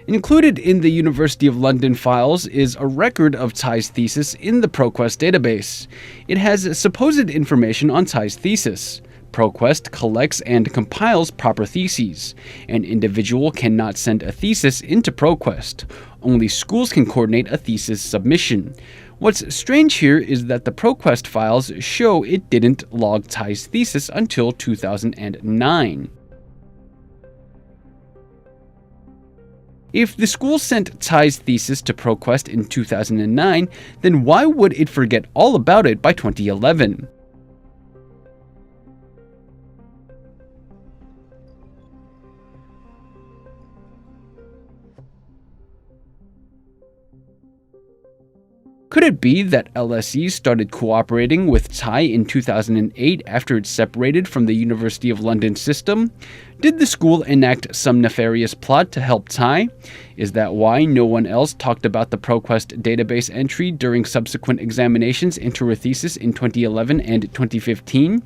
Included in the University of London files is a record of Tsai's thesis in the ProQuest database. It has supposed information on Tsai's thesis. ProQuest collects and compiles proper theses. An individual cannot send a thesis into ProQuest. Only schools can coordinate a thesis submission. What's strange here is that the ProQuest files show it didn't log Tsai's thesis until 2009. If the school sent Tsai's thesis to ProQuest in 2009, then why would it forget all about it by 2011? Could it be that LSE started cooperating with Tsai in 2008 after it separated from the University of London system? Did the school enact some nefarious plot to help Tsai? Is that why no one else talked about the ProQuest database entry during subsequent examinations into her thesis in 2011 and 2015?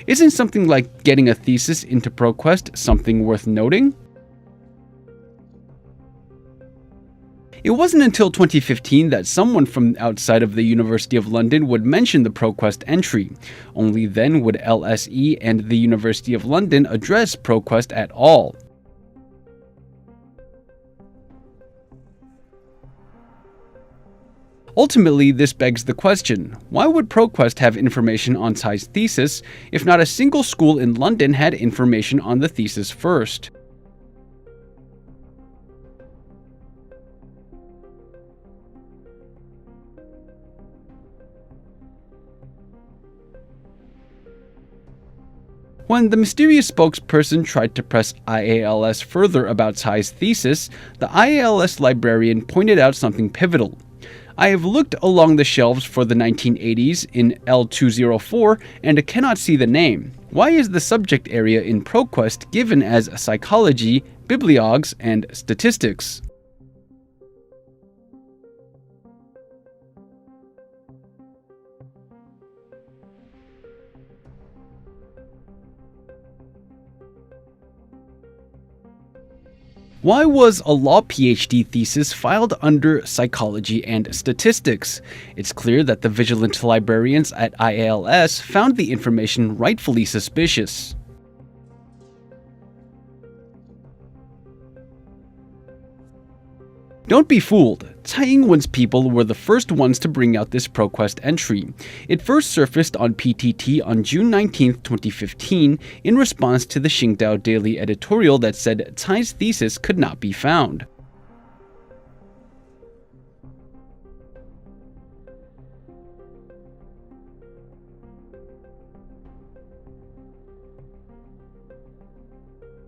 Isn't something like getting a thesis into ProQuest something worth noting? It wasn't until 2015 that someone from outside of the University of London would mention the ProQuest entry. Only then would LSE and the University of London address ProQuest at all. Ultimately, this begs the question, why would ProQuest have information on Tsai's thesis if not a single school in London had information on the thesis first? When the mysterious spokesperson tried to press IALS further about Tsai's thesis, the IALS librarian pointed out something pivotal. I have looked along the shelves for the 1980s in L204 and cannot see the name. Why is the subject area in ProQuest given as psychology, bibliogs, and statistics? Why was a law PhD thesis filed under psychology and statistics? It's clear that the vigilant librarians at IALS found the information rightfully suspicious. Don't be fooled. Tsai Ing-wen's people were the first ones to bring out this ProQuest entry. It first surfaced on PTT on June 19, 2015, in response to the Xingdao Daily editorial that said Tsai's thesis could not be found.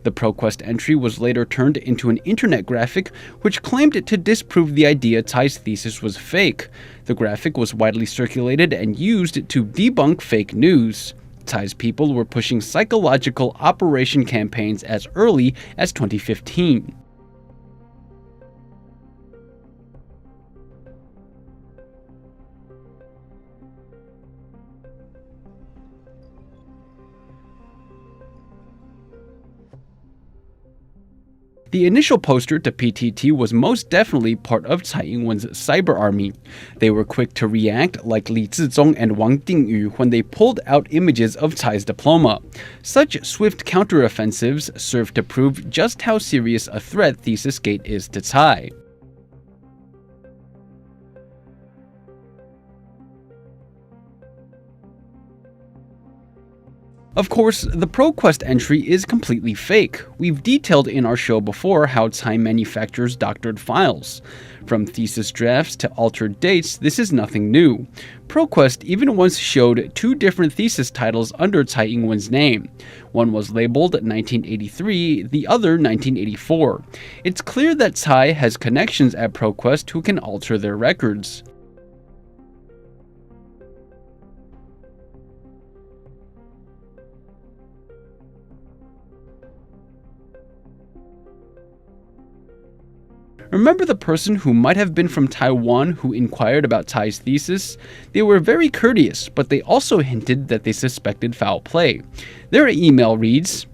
The ProQuest entry was later turned into an internet graphic which claimed to disprove the idea Tsai's thesis was fake. The graphic was widely circulated and used to debunk fake news. Tsai's people were pushing psychological operation campaigns as early as 2015. The initial poster to PTT was most definitely part of Tsai Ing-wen's cyber army. They were quick to react like Li Zizong and Wang Dingyu when they pulled out images of Tsai's diploma. Such swift counteroffensives served to prove just how serious a threat ThesisGate is to Tsai. Of course, the ProQuest entry is completely fake. We've detailed in our show before how Tsai manufactures doctored files. From thesis drafts to altered dates, this is nothing new. ProQuest even once showed two different thesis titles under Tsai Ing-wen's name. One was labeled 1983, the other 1984. It's clear that Tsai has connections at ProQuest who can alter their records. Remember the person who might have been from Taiwan who inquired about Tsai's thesis? They were very courteous, but they also hinted that they suspected foul play. Their email reads,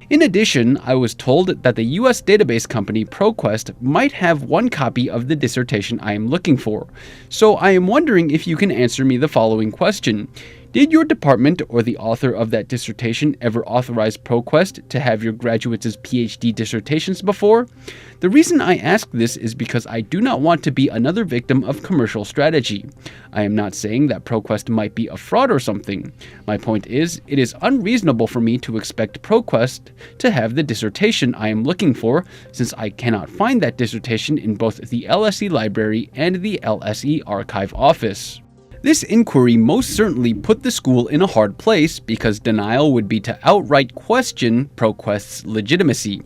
In addition, I was told that the US database company ProQuest might have one copy of the dissertation I am looking for. So I am wondering if you can answer me the following question. Did your department or the author of that dissertation ever authorize ProQuest to have your graduates' PhD dissertations before? The reason I ask this is because I do not want to be another victim of commercial strategy. I am not saying that ProQuest might be a fraud or something. My point is, it is unreasonable for me to expect ProQuest to have the dissertation I am looking for, since I cannot find that dissertation in both the LSE library and the LSE archive office. This inquiry most certainly put the school in a hard place because denial would be to outright question ProQuest's legitimacy.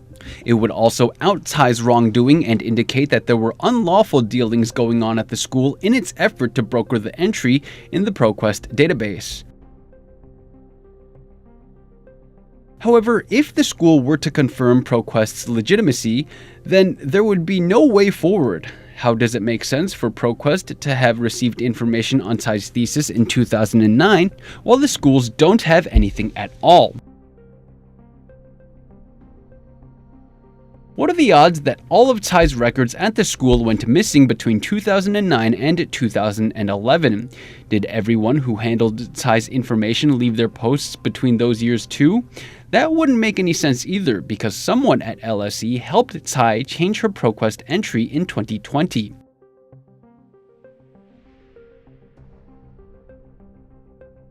It would also out TAI's wrongdoing and indicate that there were unlawful dealings going on at the school in its effort to broker the entry in the ProQuest database. However, if the school were to confirm ProQuest's legitimacy, then there would be no way forward. How does it make sense for ProQuest to have received information on TAI's thesis in 2009 while the schools don't have anything at all? What are the odds that all of TAI's records at the school went missing between 2009 and 2011? Did everyone who handled TAI's information leave their posts between those years too? That wouldn't make any sense either, because someone at LSE helped TAI change her ProQuest entry in 2020.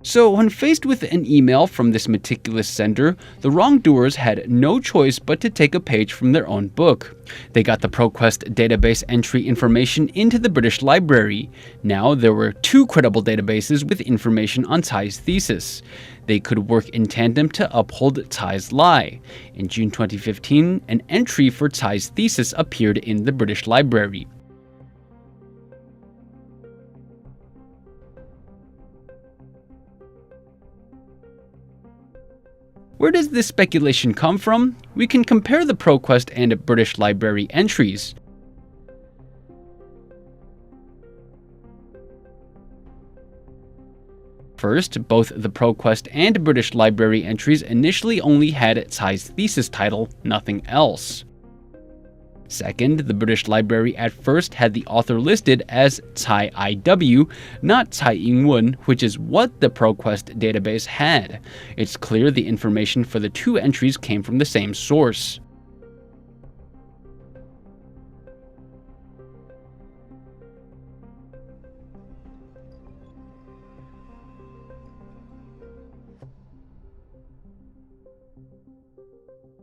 So, when faced with an email from this meticulous sender, the wrongdoers had no choice but to take a page from their own book. They got the ProQuest database entry information into the British Library. Now there were two credible databases with information on TAI's thesis. They could work in tandem to uphold TAI's lie. In June 2015, an entry for TAI's thesis appeared in the British Library. Where does this speculation come from? We can compare the ProQuest and British Library entries. First, both the ProQuest and British Library entries initially only had TAI's thesis title, nothing else. Second, the British Library at first had the author listed as Tsai IW, not Tsai Ing-wen, which is what the ProQuest database had. It's clear the information for the two entries came from the same source.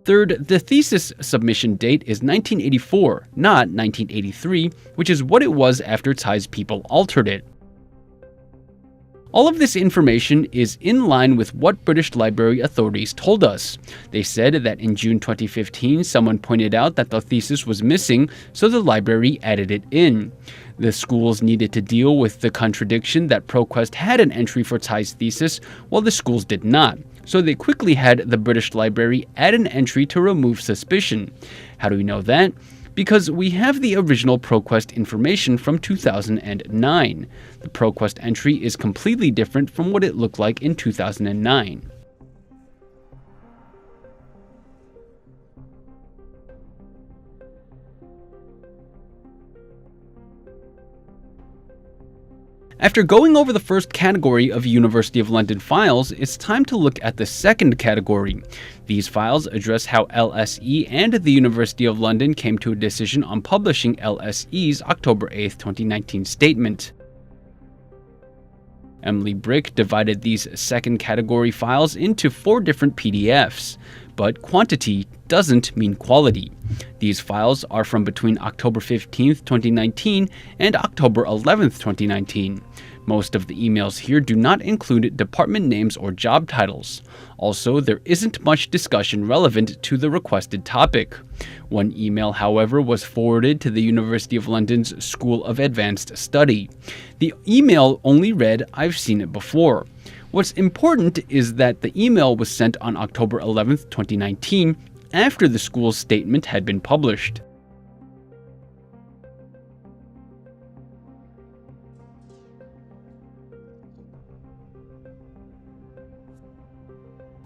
Third, the thesis submission date is 1984, not 1983, which is what it was after TAI's people altered it. All of this information is in line with what British Library authorities told us. They said that in June 2015, someone pointed out that the thesis was missing, so the library added it in. The schools needed to deal with the contradiction that ProQuest had an entry for TAI's thesis, while the schools did not. So they quickly had the British Library add an entry to remove suspicion. How do we know that? Because we have the original ProQuest information from 2009. The ProQuest entry is completely different from what it looked like in 2009. After going over the first category of University of London files, it's time to look at the second category. These files address how LSE and the University of London came to a decision on publishing LSE's October 8, 2019 statement. Emily Brick divided these second category files into 4 different PDFs, but quantity doesn't mean quality. These files are from between October 15, 2019 and October 11, 2019. Most of the emails here do not include department names or job titles. Also, there isn't much discussion relevant to the requested topic. One email, however, was forwarded to the University of London's School of Advanced Study. The email only read, "I've seen it before." What's important is that the email was sent on October 11, 2019, after the school's statement had been published.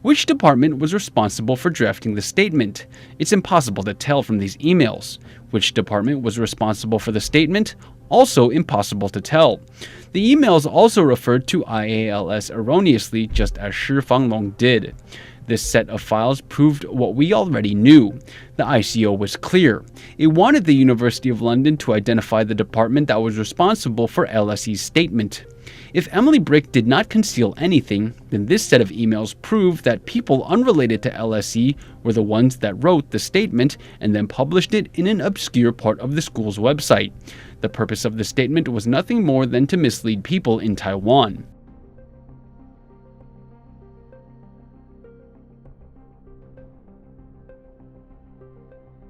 Which department was responsible for drafting the statement? It's impossible to tell from these emails. Which department was responsible for the statement? Also impossible to tell. The emails also referred to IALS erroneously, just as Shi Fanglong did. This set of files proved what we already knew. The ICO was clear. It wanted the University of London to identify the department that was responsible for LSE's statement. If Emily Brick did not conceal anything, then this set of emails proved that people unrelated to LSE were the ones that wrote the statement and then published it in an obscure part of the school's website. The purpose of the statement was nothing more than to mislead people in Taiwan.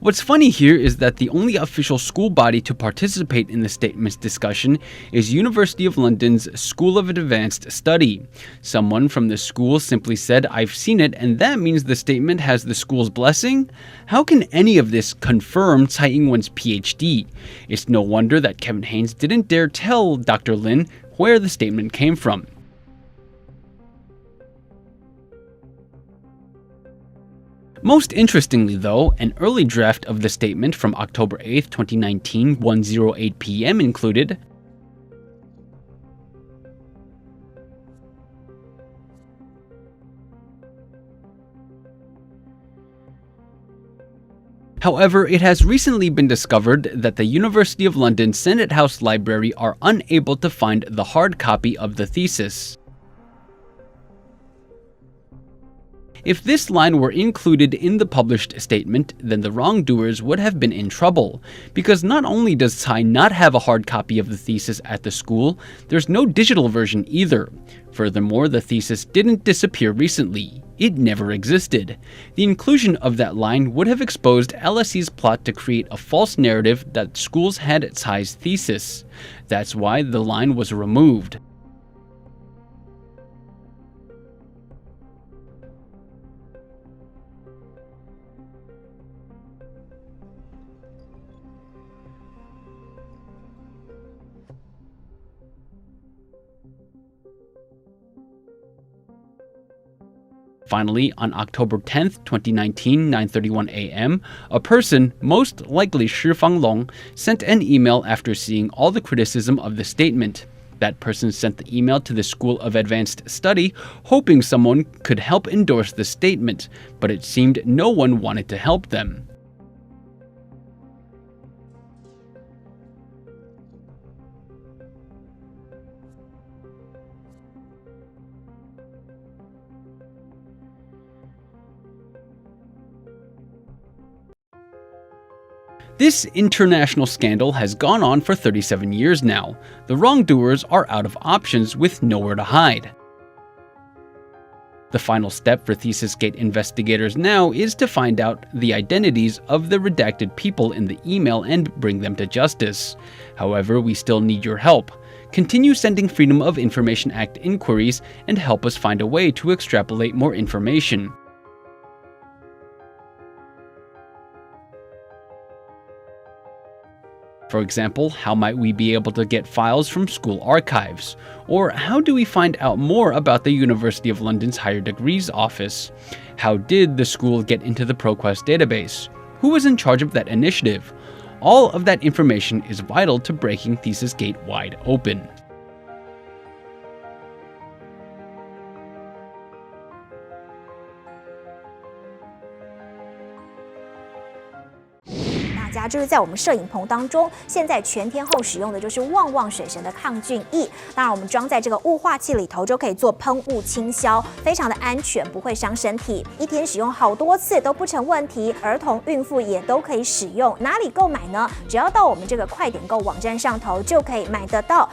What's funny here is that the only official school body to participate in the statement's discussion is University of London's School of Advanced Study. Someone from the school simply said, "I've seen it, and that means the statement has the school's blessing?" How can any of this confirm Tsai Ing-wen's PhD? It's no wonder that Kevin Haynes didn't dare tell Dr. Lin where the statement came from. Most interestingly though, an early draft of the statement from October 8, 2019, 1:08 p.m. included However, it has recently been discovered that the University of London Senate House Library are unable to find the hard copy of the thesis. If this line were included in the published statement, then the wrongdoers would have been in trouble, because not only does Tsai not have a hard copy of the thesis at the school, there's no digital version either. Furthermore, the thesis didn't disappear recently. It never existed. The inclusion of that line would have exposed LSE's plot to create a false narrative that schools had Tsai's thesis. That's why the line was removed. Finally, on October 10, 2019, 9:31 a.m., a person, most likely Shi Fanglong, sent an email after seeing all the criticism of the statement. That person sent the email to the School of Advanced Study, hoping someone could help endorse the statement, but it seemed no one wanted to help them. This international scandal has gone on for 37 years now. The wrongdoers are out of options with nowhere to hide. The final step for ThesisGate investigators now is to find out the identities of the redacted people in the email and bring them to justice. However, we still need your help. Continue sending Freedom of Information Act inquiries and help us find a way to extrapolate more information. For example, how might we be able to get files from school archives? Or how do we find out more about the University of London's Higher Degrees Office? How did the school get into the ProQuest database? Who was in charge of that initiative? All of that information is vital to breaking ThesisGate wide open. 就是在我们摄影棚当中，现在全天候使用的就是旺旺水神的抗菌液。当然，我们装在这个雾化器里头，就可以做喷雾清消，非常的安全，不会伤身体。一天使用好多次都不成问题，儿童、孕妇也都可以使用。哪里购买呢？只要到我们这个快点购网站上头就可以买得到。